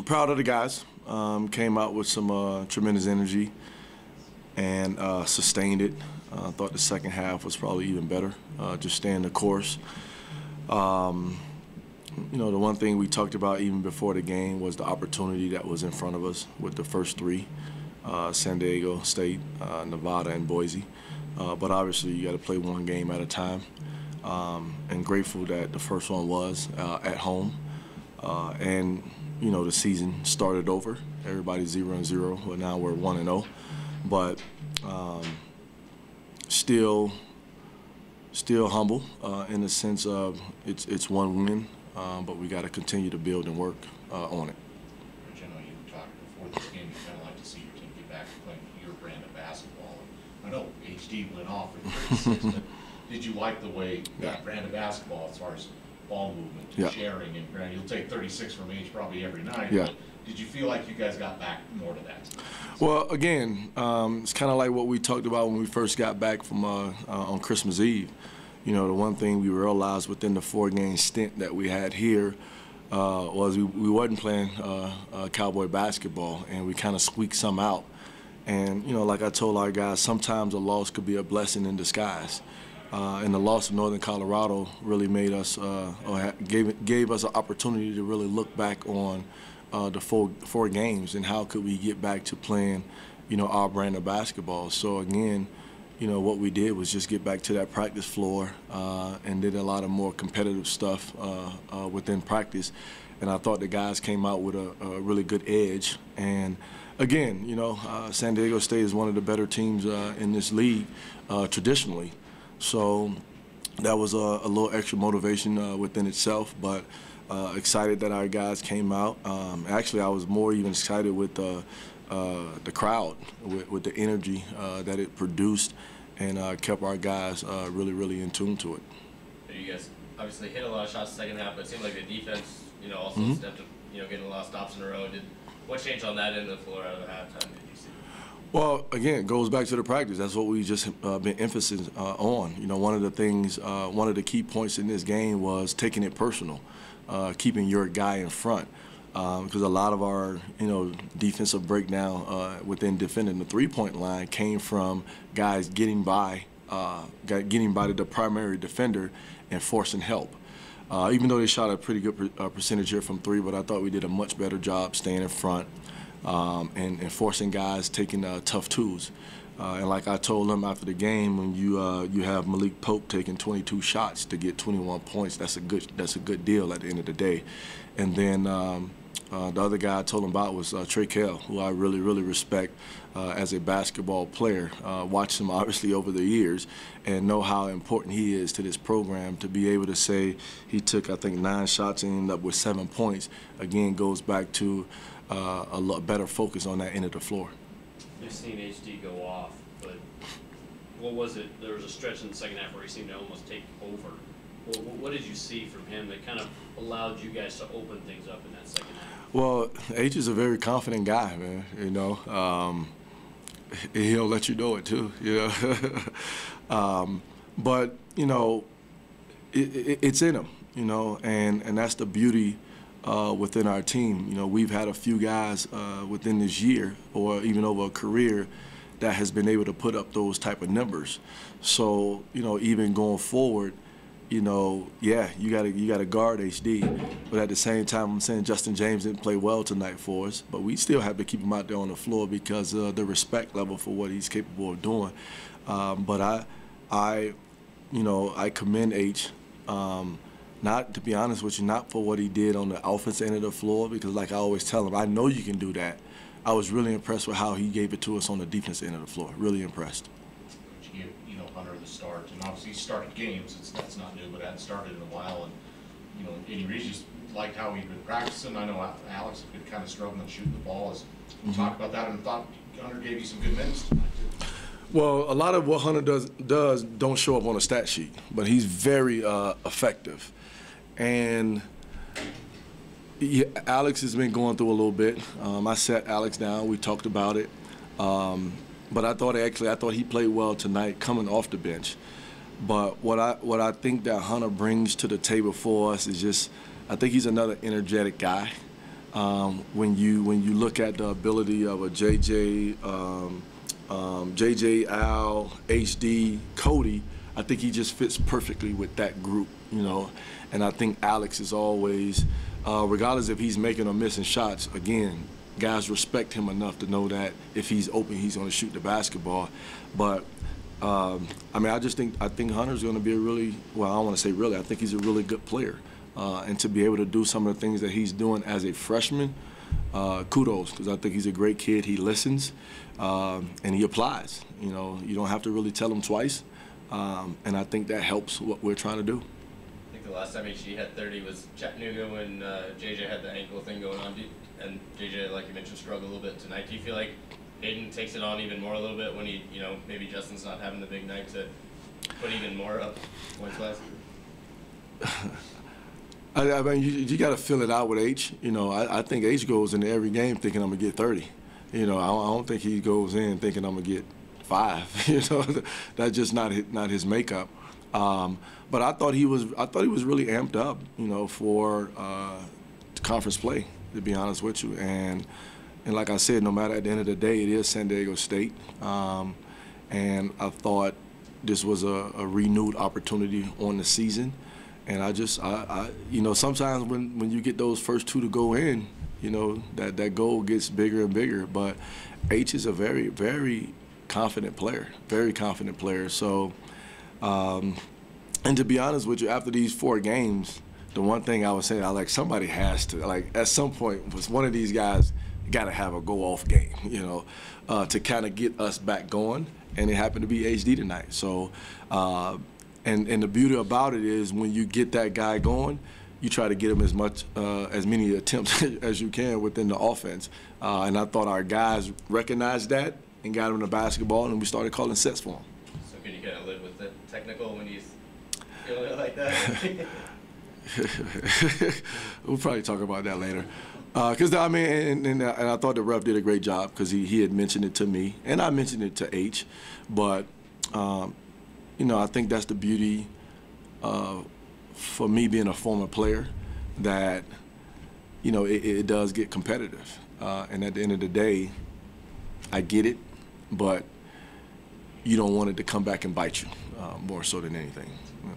Proud of the guys. Came out with some tremendous energy and sustained it. I thought the second half was probably even better, just staying the course. You know, the one thing we talked about even before the game was the opportunity that was in front of us with the first three, San Diego State, Nevada, and Boise. But obviously you got to play one game at a time. And grateful that the first one was at home. And, you know, the season started over. Everybody's 0-0, but now we're 1-0. But still humble in the sense of it's one win, but we got to continue to build and work on it. Rich, I know you talked before this game, you kind of like to see your team get back to playing your brand of basketball. I know HD went off for 36, but did you like the way that brand of basketball as far as ball movement and sharing? And granted, you'll take 36 from H probably every night, but did you feel like you guys got back more to that? Well, again, it's kind of like what we talked about when we first got back from on Christmas Eve. You know, the one thing we realized within the 4-game stint that we had here was we wasn't playing Cowboy basketball, and we kind of squeaked some out. And, you know, like I told our guys, sometimes a loss could be a blessing in disguise. And the loss of Northern Colorado really made us, gave us an opportunity to really look back on the four games and how could we get back to playing, you know, our brand of basketball. So again, you know, what we did was just get back to that practice floor and did a lot of more competitive stuff within practice. And I thought the guys came out with a really good edge. And again, you know, San Diego State is one of the better teams in this league traditionally. So that was a little extra motivation within itself, but excited that our guys came out. Actually, I was more even excited with the crowd, with the energy that it produced, and kept our guys really in tune to it. You guys obviously hit a lot of shots the second half, but it seemed like the defense, you know, also stepped up, you know, getting a lot of stops in a row. What changed on that end of the floor out of the halftime, did you see? Well, again, it goes back to the practice. That's what we just been emphasis on. You know, one of the things, one of the key points in this game was taking it personal, keeping your guy in front. Because a lot of our, you know, defensive breakdown within defending the three-point line came from guys getting by the primary defender and forcing help. Even though they shot a pretty good percentage here from three, but I thought we did a much better job staying in front and forcing guys taking tough twos. And like I told them after the game, when you have Malik Pope taking 22 shots to get 21 points, that's a good deal at the end of the day. And then the other guy I told him about was Cody Kelley, who I really respect as a basketball player. Watched him obviously over the years and know how important he is to this program. To be able to say he took, I think, 9 shots and ended up with 7 points, again, goes back to a lot better focus on that end of the floor. You've seen HD go off, but what was it? There was a stretch in the second half where he seemed to almost take over. What did you see from him that kind of allowed you guys to open things up in that second half? Well, H is a very confident guy, man. You know, he'll let you know it too. You know, but you know, it's in him. You know, and that's the beauty within our team. You know, we've had a few guys within this year or even over a career that has been able to put up those type of numbers. So, you know, even going forward, you know, yeah, you gotta guard HD, but at the same time, I'm saying Justin James didn't play well tonight for us, but we still have to keep him out there on the floor because of the respect level for what he's capable of doing. But I commend H. Not, to be honest with you, not for what he did on the offense end of the floor, because like I always tell him, I know you can do that. I was really impressed with how he gave it to us on the defense end of the floor. Really impressed. You give, you know, Hunter the start, and obviously he started games. That's not new, but hadn't started in a while. And you know, and you really just liked how he'd been practicing. I know Alex had been kind of struggling shooting the ball. Can you talk about that? And thought Hunter gave you some good minutes tonight too. Well, a lot of what Hunter does don't show up on a stat sheet, but he's very effective. And Alex has been going through a little bit. I sat Alex down. We talked about it. But I thought he played well tonight coming off the bench. But what I think that Hunter brings to the table for us is just, I think he's another energetic guy. when you look at the ability of a JJ, Al, HD, Cody, I think he just fits perfectly with that group, you know. And I think Alex is always, regardless if he's making or missing shots, again, guys respect him enough to know that if he's open, he's going to shoot the basketball. But I mean, I think Hunter's going to be a really, well, I don't want to say really, I think he's a really good player. And to be able to do some of the things that he's doing as a freshman, kudos, because I think he's a great kid. He listens and he applies. You know, you don't have to really tell him twice, and I think that helps what we're trying to do. I think the last time HD had 30 was Chattanooga when JJ had the ankle thing going on, and JJ, like you mentioned, struggled a little bit tonight. Do you feel like Hayden takes it on even more a little bit when he, you know, maybe Justin's not having the big night to put even more up points-wise? I mean, you got to fill it out with H. You know, I think H goes into every game thinking I'm gonna get 30. You know, I don't think he goes in thinking I'm gonna get 5. You know, that's just not his makeup. But I thought he was really amped up. You know, for conference play, to be honest with you. And like I said, no matter at the end of the day, it is San Diego State. And I thought this was a renewed opportunity on the season. And I you know, sometimes when you get those first 2 to go in, you know, that goal gets bigger and bigger. But H is a very, very confident player, very confident player. So, and to be honest with you, after these 4 games, the one thing I was saying, somebody has to, like, at some point, was one of these guys got to have a go-off game, you know, to kind of get us back going. And it happened to be HD tonight. So. And the beauty about it is when you get that guy going, you try to get him as many attempts as you can within the offense. And I thought our guys recognized that and got him the basketball, and we started calling sets for him. So can you kind of live with the technical when he's feeling it like that? We'll probably talk about that later. Because I mean, and I thought the ref did a great job because he had mentioned it to me, and I mentioned it to H, but. You know, I think that's the beauty for me being a former player, that, you know, it does get competitive. And at the end of the day, I get it, but you don't want it to come back and bite you more so than anything. You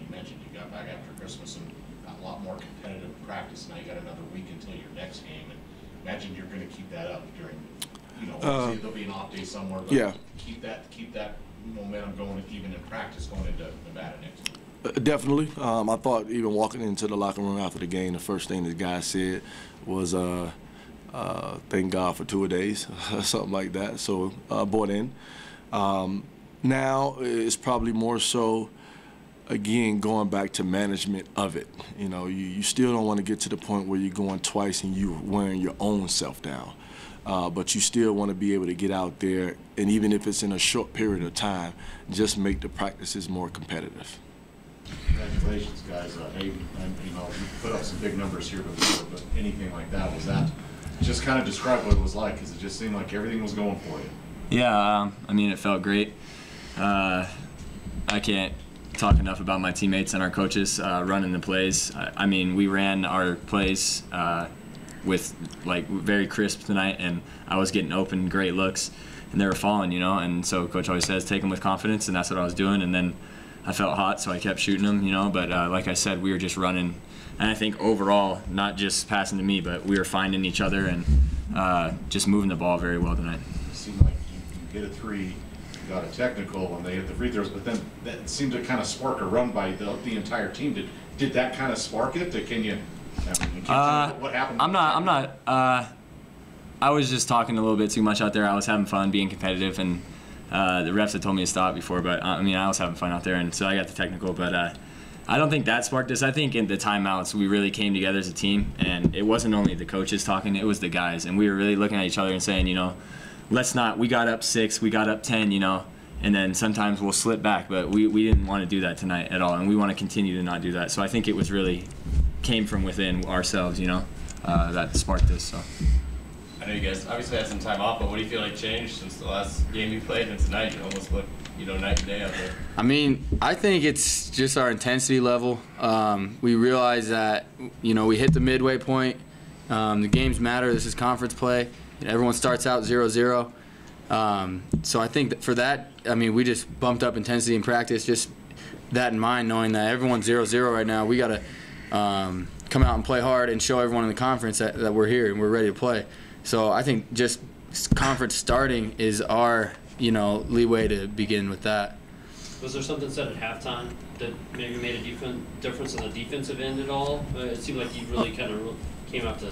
mentioned you got back after Christmas and got a lot more competitive practice. Now you got another week until your next game. And imagine you're going to keep that up during, you know, obviously there'll be an off day somewhere, but yeah. keep that momentum going even in practice going into Nevada next week. Definitely. I thought even walking into the locker room after the game, the first thing the guy said was, thank God for 2 days, something like that. So bought in. Now it's probably more so, again, going back to management of it. You know, you still don't want to get to the point where you're going twice and you're wearing your own self down. But you still want to be able to get out there, and even if it's in a short period of time, just make the practices more competitive. Congratulations, guys. Hayden, you know, you put up some big numbers here before, but anything like that, was that just kind of describe what it was like? Because it just seemed like everything was going for you. Yeah, I mean, it felt great. I can't talk enough about my teammates and our coaches running the plays. I mean, we ran our plays with like very crisp tonight, and I was getting open, great looks, and they were falling, you know. And so coach always says take them with confidence, and that's what I was doing. And then I felt hot, so I kept shooting them, you know. But like I said, we were just running, and I think overall, not just passing to me, but we were finding each other and just moving the ball very well tonight. It seemed like you hit a 3, you got a technical when they hit the free throws, but then that seemed to kind of spark a run by the entire team. Did that kind of spark it? Can you? What happened? I'm not. I was just talking a little bit too much out there. I was having fun, being competitive, and the refs had told me to stop before. But I mean, I was having fun out there, and so I got the technical. But I don't think that sparked us. I think in the timeouts we really came together as a team, and it wasn't only the coaches talking; it was the guys, and we were really looking at each other and saying, you know, let's not. We got up 6, we got up 10, you know. And then sometimes we'll slip back, but we didn't want to do that tonight at all, and we want to continue to not do that. So I think it was really came from within ourselves, you know, that sparked this. So. I know you guys obviously had some time off, but what do you feel like changed since the last game you played and tonight? You almost look, you know, night and day out there. I mean, I think it's just our intensity level. We realize that, you know, we hit the midway point, The games matter. This is conference play. Everyone starts out 0-0. So I think that for that, I mean, we just bumped up intensity in practice. Just that in mind, knowing that everyone's 0-0 right now, we got to come out and play hard and show everyone in the conference that we're here and we're ready to play. So I think just conference starting is our, leeway to begin with that. Was there something said at halftime that maybe made a difference on the defensive end at all? It seemed like you really kind of came up to.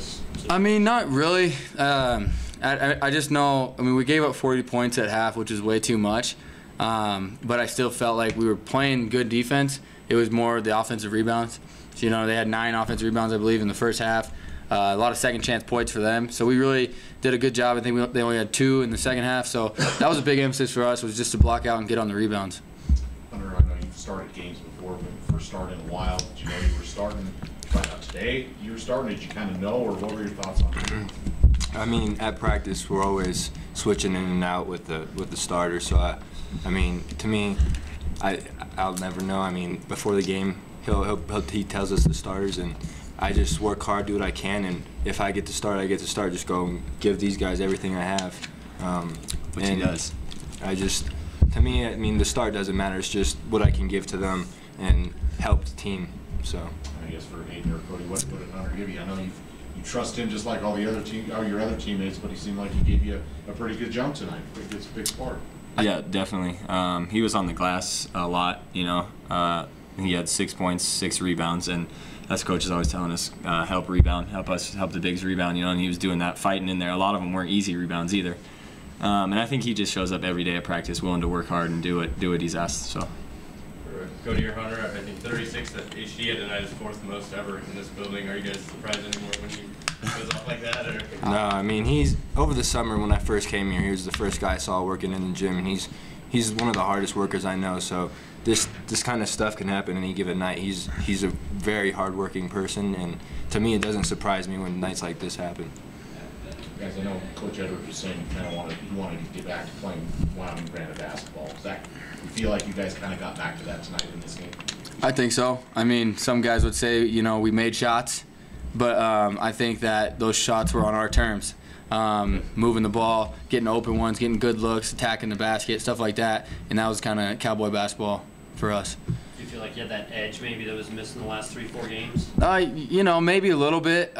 I mean, not really. I just know. I mean, we gave up 40 points at half, which is way too much. But I still felt like we were playing good defense. It was more the offensive rebounds. So, they had 9 offensive rebounds, I believe, in the first half. A lot of second chance points for them. So we really did a good job. I think they only had 2 in the second half. So that was a big emphasis for us, was just to block out and get on the rebounds. Hunter, I know you've started games before, but when you first started in a while, did you know you were starting? Find out today you were starting. Did you kind of know, or what were your thoughts on it? I mean, at practice, we're always switching in and out with the starters. So I mean, to me, I'll never know. I mean, before the game, he tells us the starters, and I just work hard, do what I can, and if I get to start, I get to start. Just go and give these guys everything I have. Which he does. To me, I mean, the start doesn't matter. It's just what I can give to them and help the team. So. I guess for Hayden or Cody, what did Hunter give you? I know you trust him just like all your other teammates, but he seemed like he gave you a pretty good jump tonight. Pretty good, big spark. Yeah, definitely. He was on the glass a lot. He had 6 points, 6 rebounds, and as coach is always telling us, help rebound, help the bigs rebound. And he was doing that, fighting in there. A lot of them weren't easy rebounds either. And I think he just shows up every day at practice, willing to work hard and do what he's asked. So. Cody or Hunter, I think 36 that HD had tonight is 4th most ever in this building. Are you guys surprised anymore when he goes off like that? Or? No, I mean, over the summer when I first came here, he was the first guy I saw working in the gym, and he's one of the hardest workers I know. So this kind of stuff can happen any given night. He's a very hardworking person, and to me, it doesn't surprise me when nights like this happen. Guys, I know Coach Edwards was saying you wanted to get back to playing Wyoming brand of basketball. You feel like you guys kind of got back to that tonight in this game? I think so. I mean, some guys would say, we made shots, but I think that those shots were on our terms. Moving the ball, getting open ones, getting good looks, attacking the basket, stuff like that, and that was kind of Cowboy basketball for us. Do you feel like you had that edge maybe that was missing the last 3-4 games? Maybe a little bit.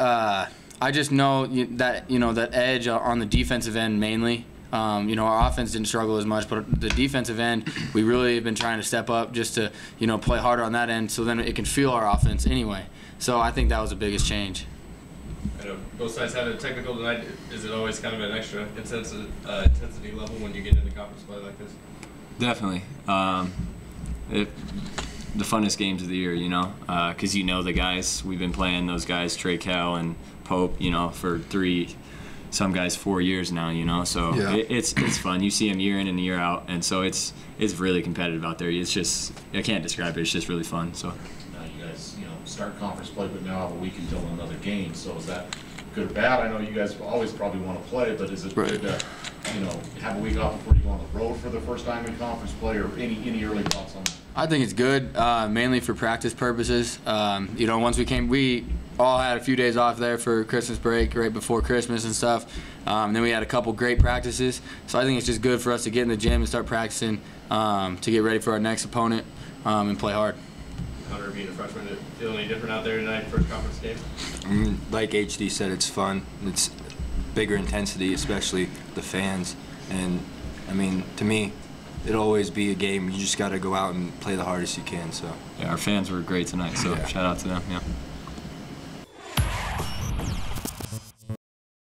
I just know that that edge on the defensive end mainly. Our offense didn't struggle as much, but the defensive end, we really have been trying to step up just to play harder on that end, so then it can feel our offense anyway. So I think that was the biggest change. I know both sides had a technical tonight. Is it always kind of an extra intensity level when you get into conference play like this? Definitely. The funnest games of the year, because the guys. We've been playing those guys, Trey Cal and Pope, for 3, some guys 4 years now, so yeah. It's fun. You see them year in and year out, and so it's really competitive out there. It's just, I can't describe it. It's just really fun. So. Now you guys, start conference play, but now have a week until another game. So is that good or bad? I know you guys always probably want to play, but is it good to, have a week off before you go on the road for the first time in conference play, or any early thoughts on that? I think it's good, mainly for practice purposes. Once we came, we all had a few days off there for Christmas break, right before Christmas and stuff. Then we had a couple great practices. So I think it's just good for us to get in the gym and start practicing to get ready for our next opponent and play hard. Hunter, being a freshman, did it feel any different out there tonight, first conference game? Like HD said, it's fun. It's bigger intensity, especially the fans. And, I mean, to me, it'll always be a game. You just got to go out and play the hardest you can. So. Yeah, our fans were great tonight, so shout out to them. Yeah.